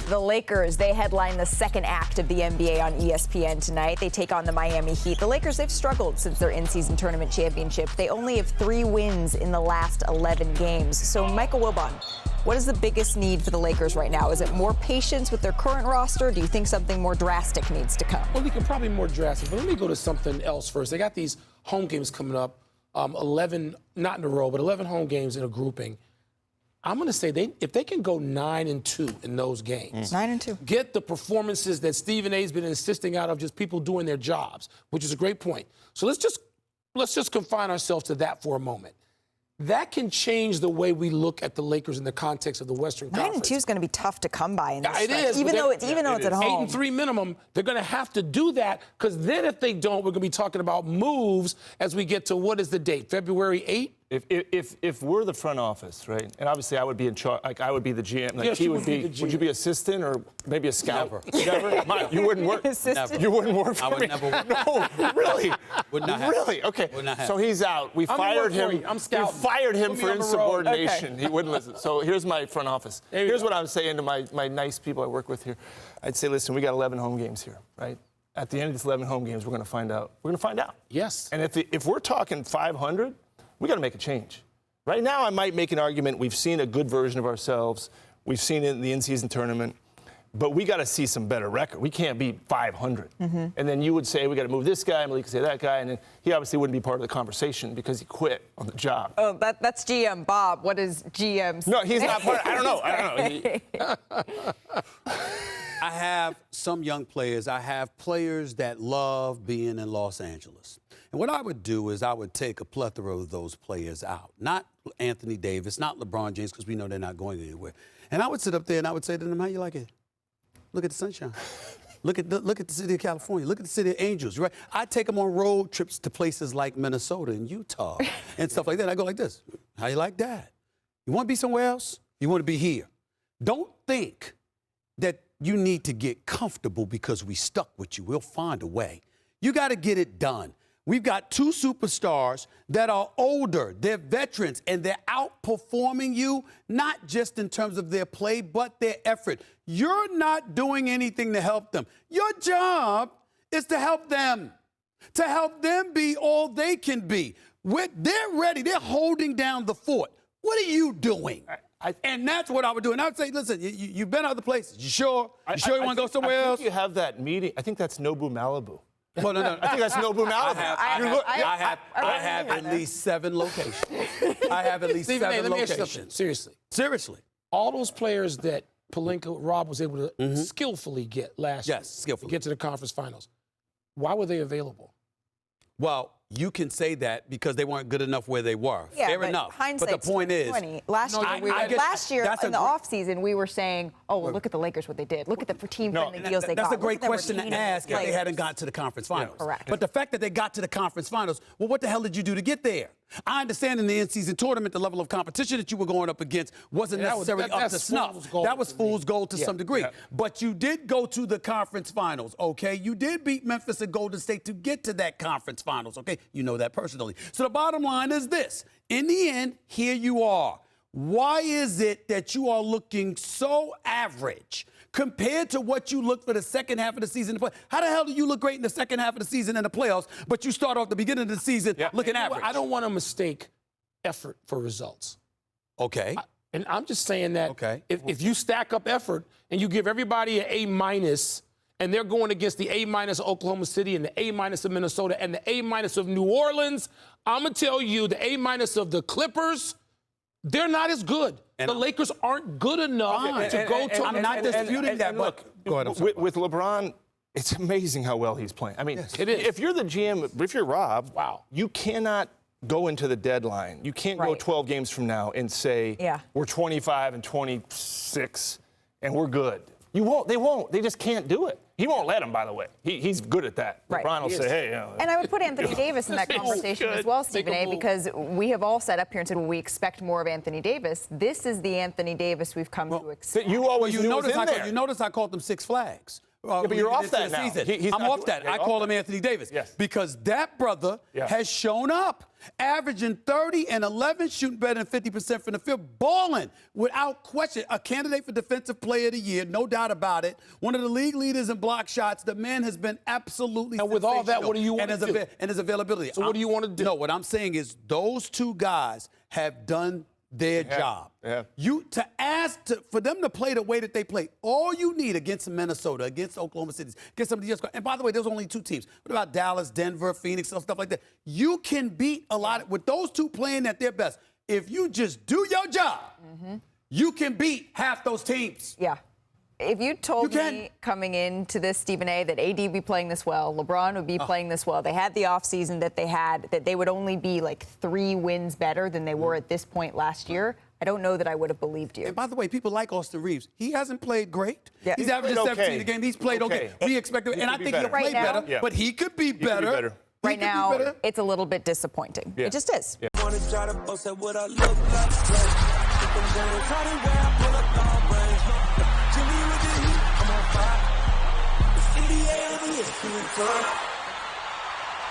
The Lakers, they headline the second act of the NBA on ESPN tonight. They take on the Miami Heat. The Lakers, they've struggled since their in-season tournament championship. They only have 3 wins in the last 11 games. So, Michael Wilbon, what is the biggest need for the Lakers right now? Is it more patience with their current roster? Do you think something more drastic needs to come? Well, we can probably more drastic. But let me go to something else first. They got these home games coming up, 11, not in a row, but 11 home games in a grouping. I'm going to say if they can go 9-2 in those games, 9-2, get the performances that Stephen A's been insisting out of, just people doing their jobs, which is a great point. So let's just confine ourselves to that for a moment. That can change the way we look at the Lakers in the context of the Western Conference. 9-2 is going to be tough to come by in this It is, even though it's at home. 8-3 minimum. They're going to have to do that, because then if they don't, we're going to be talking about moves as we get to, what is the date? February 8th? If we're the front office, right, and obviously I would be in charge, like I would be the GM, like yes, he would be. Would you be assistant or maybe a scout? Never. You wouldn't work. Assistant? You wouldn't work for I would me. never work. No, really. Would not happen. Really? Okay. Would not happen. So he's out. We fired him. I'm scouting. We fired him Put me for on the road. insubordination. Okay. He wouldn't listen. So here's my front office. Here's what I'm saying to my nice people I work with here. I'd say, listen, we got 11 home games here, right? At the end of these 11 home games, we're going to find out. We're going to find out. Yes. And if we're talking 500, we got to make a change. Right now, I might make an argument. We've seen a good version of ourselves. We've seen it in the in-season tournament. But we got to see some better record. We can't be 500. And then you would say, we got to move this guy, Malika could say that guy, and then he obviously wouldn't be part of the conversation because he quit on the job. Oh, that's GM Bob. What is GM's? No, he's not part. I don't know. I have some young players. I have players that love being in Los Angeles. And what I would do is I would take a plethora of those players out. Not Anthony Davis, not LeBron James, because we know they're not going anywhere. And I would sit up there and I would say to them, how you like it? Look at the sunshine. Look at the city of California. Look at the city of Angels, right? I take them on road trips to places like Minnesota and Utah and stuff like that. I go like this. How you like that? You want to be somewhere else? You want to be here? Don't think that you need to get comfortable because we stuck with you. We'll find a way. You got to get it done. We've got 2 superstars that are older, they're veterans, and they're outperforming you, not just in terms of their play, but their effort. You're not doing anything to help them. Your job is to help them be all they can be. They're ready. They're holding down the fort. What are you doing? And that's what I would do. And I would say, listen, you've been other places. You sure? You sure you want to go somewhere else? I think you have that meeting. I think that's Nobu Malibu. Well, no. I think that's Nobu Malibu. I have at least 7 locations. I have at least Stephen, 7 let me ask you locations. something. Seriously. All those players that Rob was able to skillfully get last year to get to the conference finals, why were they available? Well, you can say that because they weren't good enough where they were. Yeah, Fair enough. But the point is, last year in the offseason, we were saying, oh, well, look at the Lakers, what they did. Look at the team-friendly deals they got. That's a great question to ask if they hadn't got to the conference finals. Correct. But the fact that they got to the conference finals, well, what the hell did you do to get there? I understand in the in-season tournament, the level of competition that you were going up against wasn't necessarily up to snuff. That was fool's gold to some degree. But you did go to the conference finals, okay? You did beat Memphis and Golden State to get to that conference finals, okay? You know that personally. So the bottom line is this. In the end, here you are. Why is it that you are looking so average compared to what you look for the second half of the season? How the hell do you look great in the second half of the season in the playoffs, but you start off the beginning of the season looking average? I don't want to mistake effort for results. Okay. And I'm just saying that if you stack up effort and you give everybody an A-, and they're going against the A- of Oklahoma City and the A- of Minnesota and the A- of New Orleans, I'm going to tell you the A- of the Clippers, they're not as good. And the Lakers aren't good enough to go to. I'm not disputing that, but go ahead. With LeBron, it's amazing how well he's playing. I mean, it is. If you're the GM, if you're Rob, you cannot go into the deadline. You can't go 12 games from now and say, we're 25 and 26 and we're good. You won't. They won't. They just can't do it. He won't let him, by the way. He's good at that. Right. LeBron will say, hey, you know. And I would put Anthony Davis in that conversation as well, Stephen A., because we have all sat up here and said, well, we expect more of Anthony Davis. This is the Anthony Davis we've come to expect. You always you notice I called them Six Flags. but you're off that now. I'm off that. I call him Anthony Davis. Yes. Because that brother has shown up, averaging 30 and 11, shooting better than 50% from the field, balling without question. A candidate for Defensive Player of the Year, no doubt about it. One of the league leaders in block shots. The man has been absolutely And with all that, what do you want to do? And his availability. So what do you want to do? No, what I'm saying is those two guys have done their job. For them to play the way that they play, all you need against Minnesota, against Oklahoma City, against some of the other. And by the way, there's only 2 teams. What about Dallas, Denver, Phoenix, and stuff like that? You can beat a lot with those 2 playing at their best. If you just do your job, you can beat half those teams. Yeah. If you told me coming into this, Stephen A., that AD would be playing this well, LeBron would be playing this well, they had the offseason that they had, that they would only be like 3 wins better than they were at this point last year, I don't know that I would have believed you. And by the way, people like Austin Reeves. He hasn't played great. Yeah. He's averaging 17 a game. He's played okay. We expect him, and I think he'll play better, but he could be better. Right now, it's a little bit disappointing. It just is. Yeah. I'm on fire. It's in the air,